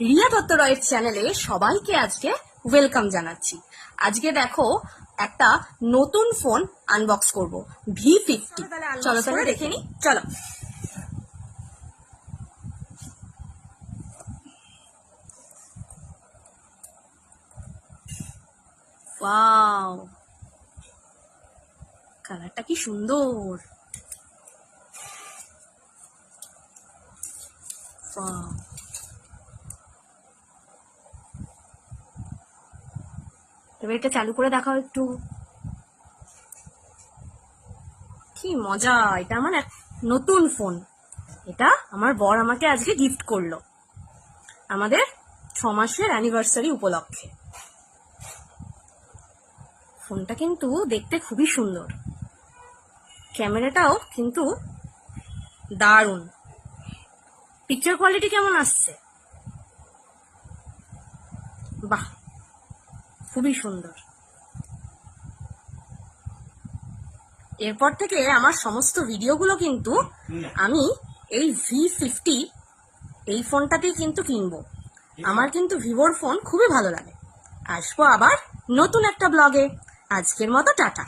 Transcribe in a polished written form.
রিয়া দত্ত রয়ের চ্যানেলে সবাইকে আজকে ওয়েলকাম জানাচ্ছি। আজকে দেখো একটা নতুন ফোন আনবক্স করব, V50। চলো তাহলে দেখে নি। চলো। ওয়াও, কালারটা কি সুন্দর। ওয়াও, এবার এটা চালু করে দেখাও একটু। কি মজা, এটা আমার নতুন ফোন। এটা আমার বর আমাকে আজকে গিফট করলো আমাদের 6 মাসের অ্যানিভার্সারি উপলক্ষে। ফোনটা কিন্তু দেখতে খুবই সুন্দর, ক্যামেরাটাও কিন্তু দারুণ। পিকচার কোয়ালিটি কেমন আসছে? বাহ, খুবই সুন্দর। এরপর থেকে আমার সমস্ত ভিডিওগুলো কিন্তু আমি এই V50 এই ফোনটাতেই কিন্তু কিনবো। আমার কিন্তু ভিভোর ফোন খুবই ভালো লাগে। আসবো আবার নতুন একটা ব্লগে। আজকের মতো টাটা।